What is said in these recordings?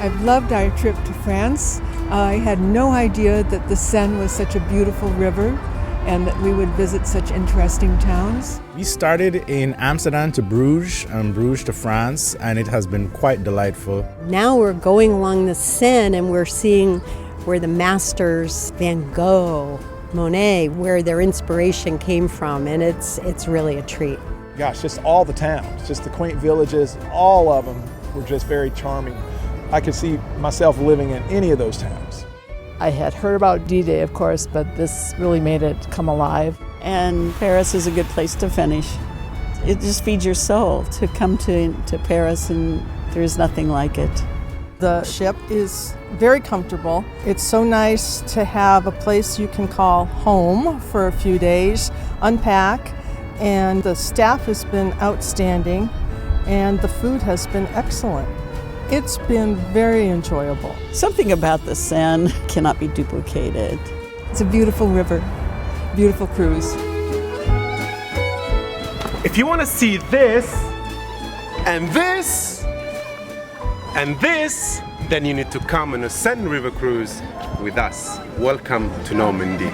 I've loved our trip to France. I had no idea that the Seine was such a beautiful river and that we would visit such interesting towns. We started in Amsterdam to Bruges and Bruges to France, and it has been quite delightful. Now we're going along the Seine and we're seeing where the masters, Van Gogh, Monet, where their inspiration came from, and it's really a treat. Gosh, just all the towns, just the quaint villages, all of them were just very charming. I could see myself living in any of those towns. I had heard about D-Day, of course, but this really made it come alive. And Paris is a good place to finish. It just feeds your soul to come to Paris, and there's nothing like it. The ship is very comfortable. It's so nice to have a place you can call home for a few days, unpack, and the staff has been outstanding, and the food has been excellent. It's been very enjoyable. Something about the Seine cannot be duplicated. It's a beautiful river, beautiful cruise. If you want to see this, and this, and this, then you need to come on a Seine River cruise with us. Welcome to Normandy.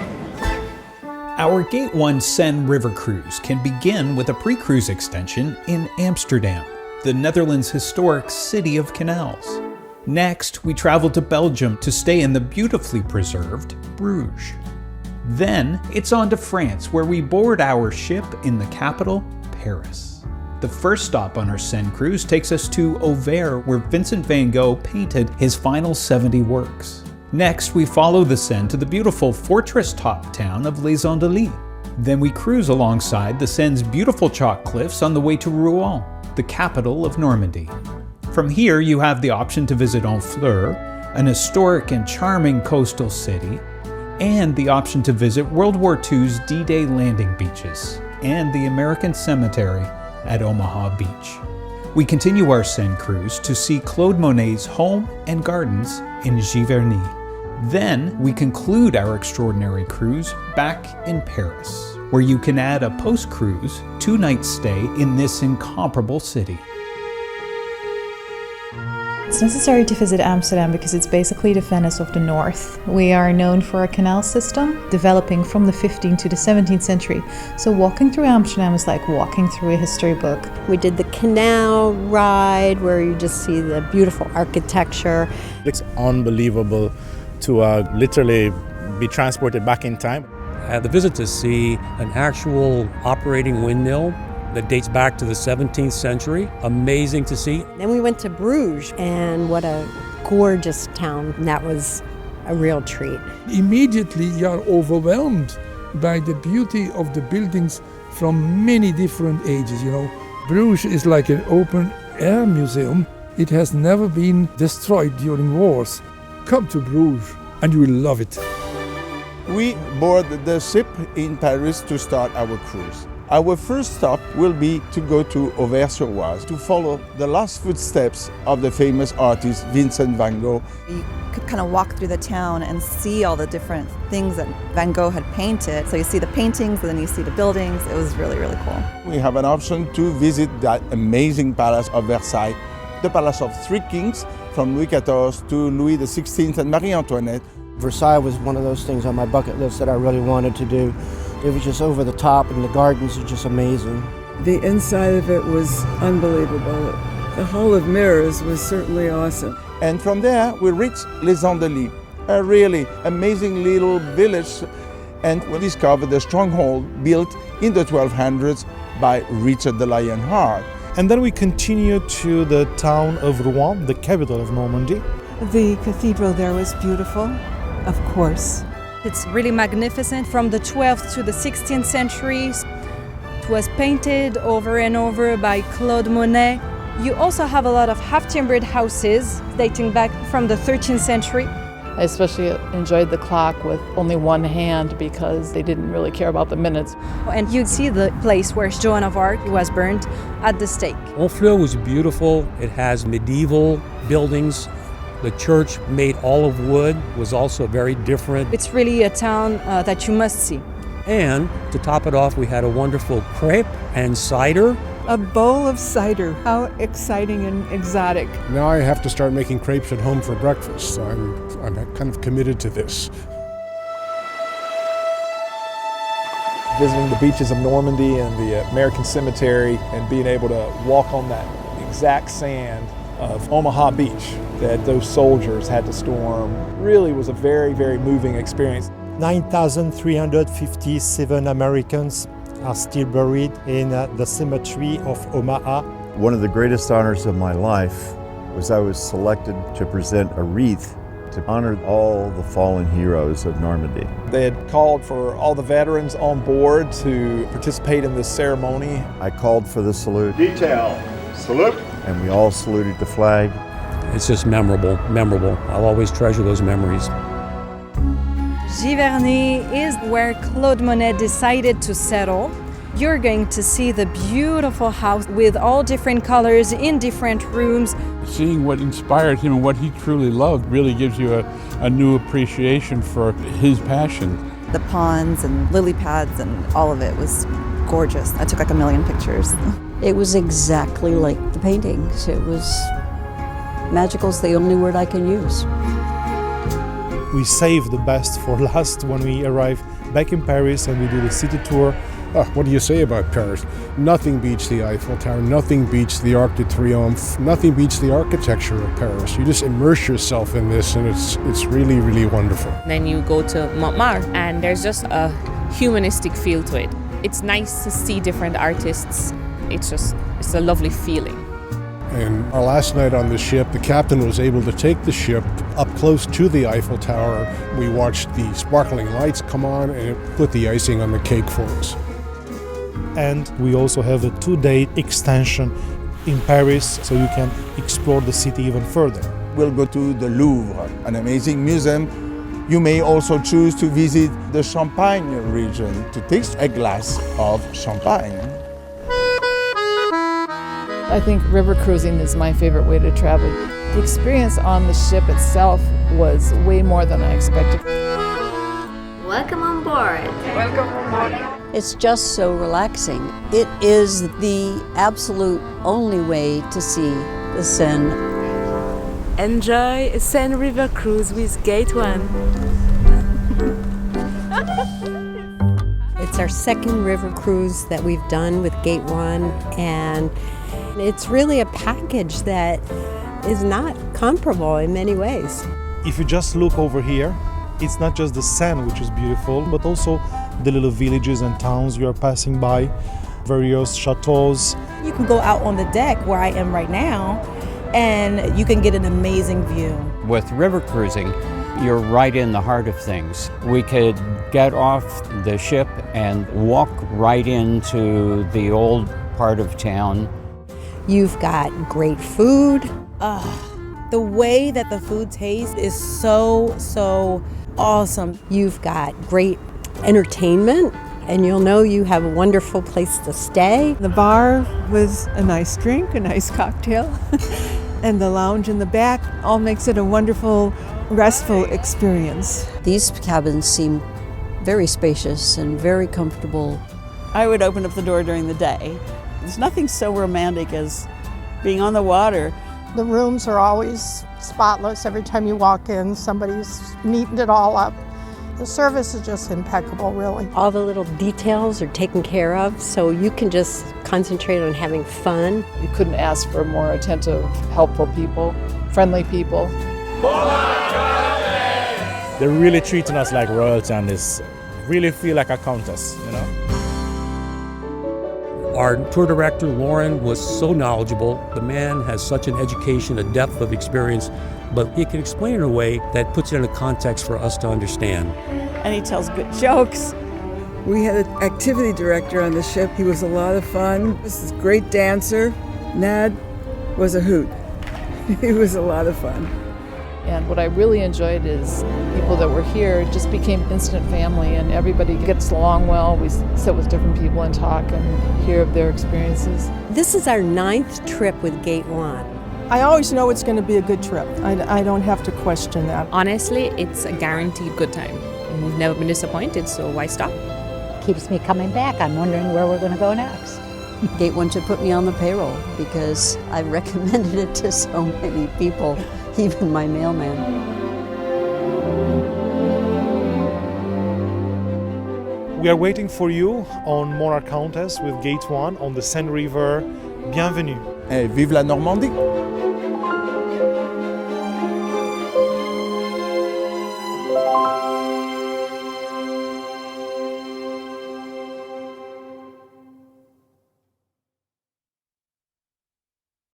Our Gate 1 Seine River cruise can begin with a pre-cruise extension in Amsterdam, the Netherlands' historic city of canals. Next, we travel to Belgium to stay in the beautifully preserved Bruges. Then, it's on to France, where we board our ship in the capital, Paris. The first stop on our Seine cruise takes us to Auvers, where Vincent van Gogh painted his final 70 works. Next, we follow the Seine to the beautiful fortress-top town of Les Andelys. Then we cruise alongside the Seine's beautiful chalk cliffs on the way to Rouen, the capital of Normandy. From here, you have the option to visit Honfleur, an historic and charming coastal city, and the option to visit World War II's D-Day landing beaches and the American Cemetery at Omaha Beach. We continue our Seine cruise to see Claude Monet's home and gardens in Giverny. Then we conclude our extraordinary cruise back in Paris, where you can add a post-cruise 2-night stay in this incomparable city. It's necessary to visit Amsterdam because it's basically the Venice of the North. We are known for a canal system developing from the 15th to the 17th century. So walking through Amsterdam is like walking through a history book. We did the canal ride where you just see the beautiful architecture. It's unbelievable to literally be transported back in time. I had the visit to see an actual operating windmill that dates back to the 17th century. Amazing to see. Then we went to Bruges, and what a gorgeous town. That was a real treat. Immediately you are overwhelmed by the beauty of the buildings from many different ages, Bruges is like an open air museum. It has never been destroyed during wars. Come to Bruges and you will love it. We board the ship in Paris to start our cruise. Our first stop will be to go to Auvers-sur-Oise to follow the last footsteps of the famous artist Vincent van Gogh. You could kind of walk through the town and see all the different things that Van Gogh had painted. So you see the paintings and then you see the buildings. It was really, really cool. We have an option to visit that amazing palace of Versailles, the Palace of Three Kings, from Louis XIV to Louis XVI and Marie Antoinette. Versailles was one of those things on my bucket list that I really wanted to do. It was just over the top, and the gardens are just amazing. The inside of it was unbelievable. The Hall of Mirrors was certainly awesome. And from there, we reached Les Andelys, a really amazing little village, and we discovered the stronghold built in the 1200s by Richard the Lionheart. And then we continue to the town of Rouen, the capital of Normandy. The cathedral there was beautiful, of course. It's really magnificent. From the 12th to the 16th centuries, it was painted over and over by Claude Monet. You also have a lot of half-timbered houses dating back from the 13th century. I especially enjoyed the clock with only one hand because they didn't really care about the minutes. And you'd see the place where Joan of Arc was burned at the stake. Honfleur was beautiful. It has medieval buildings. The church, made all of wood, was also very different. It's really a town that you must see. And to top it off, we had a wonderful crepe and cider. A bowl of cider. How exciting and exotic. Now I have to start making crepes at home for breakfast, so I'm kind of committed to this. Visiting the beaches of Normandy and the American Cemetery and being able to walk on that exact sand of Omaha Beach that those soldiers had to storm really was a very, very moving experience. 9,357 Americans are still buried in the cemetery of Omaha. One of the greatest honors of my life was I was selected to present a wreath to honor all the fallen heroes of Normandy. They had called for all the veterans on board to participate in this ceremony. I called for the salute. Detail, salute. And we all saluted the flag. It's just memorable. I'll always treasure those memories. Giverny is where Claude Monet decided to settle. You're going to see the beautiful house with all different colors in different rooms. Seeing what inspired him and what he truly loved really gives you a new appreciation for his passion. The ponds and lily pads and all of it was gorgeous. I took like 1 million pictures. It was exactly like the paintings. It was magical is the only word I can use. We save the best for last when we arrive back in Paris and we do the city tour. What do you say about Paris? Nothing beats the Eiffel Tower, nothing beats the Arc de Triomphe, nothing beats the architecture of Paris. You just immerse yourself in this and it's really, really wonderful. Then you go to Montmartre and there's just a humanistic feel to it. It's nice to see different artists. It's a lovely feeling. And our last night on the ship, the captain was able to take the ship up close to the Eiffel Tower. We watched the sparkling lights come on and it put the icing on the cake for us. And we also have a 2-day extension in Paris so you can explore the city even further. We'll go to the Louvre, an amazing museum. You may also choose to visit the Champagne region to taste a glass of champagne. I think river cruising is my favorite way to travel. The experience on the ship itself was way more than I expected. Welcome on board. Welcome on board. It's just so relaxing. It is the absolute only way to see the Seine. Enjoy a Seine River cruise with Gate 1. It's our second river cruise that we've done with Gate 1, and it's really a package that is not comparable in many ways. If you just look over here, it's not just the Seine, which is beautiful, but also the little villages and towns you are passing by, various chateaus. You can go out on the deck where I am right now, and you can get an amazing view. With river cruising, you're right in the heart of things. We could get off the ship and walk right into the old part of town. You've got great food. The way that the food tastes is so awesome. You've got great entertainment, and you'll know you have a wonderful place to stay. The bar was a nice drink, a nice cocktail, and the lounge in the back all makes it a wonderful, restful experience. These cabins seem very spacious and very comfortable. I would open up the door during the day. There's nothing so romantic as being on the water. The rooms are always spotless. Every time you walk in, somebody's neatened it all up. The service is just impeccable, really. All the little details are taken care of, so you can just concentrate on having fun. You couldn't ask for more attentive, helpful people, friendly people. They're really treating us like royalty on this. Really feel like a countess, you know? Our tour director, Lauren, was so knowledgeable. The man has such an education, a depth of experience, but he can explain it in a way that puts it in a context for us to understand. And he tells good jokes. We had an activity director on the ship. He was a lot of fun. He was a great dancer. Nad was a hoot. He was a lot of fun. And what I really enjoyed is people that were here just became instant family, and everybody gets along well. We sit with different people and talk and hear of their experiences. This is our 9th trip with Gate 1. I always know it's going to be a good trip. I don't have to question that. Honestly, it's a guaranteed good time. And we've never been disappointed, so why stop? Keeps me coming back. I'm wondering where we're going to go next. Gate 1 should put me on the payroll because I've recommended it to so many people, even my mailman. We are waiting for you on Monarch Countess with Gate 1 on the Seine River. Bienvenue. Et vive la Normandie!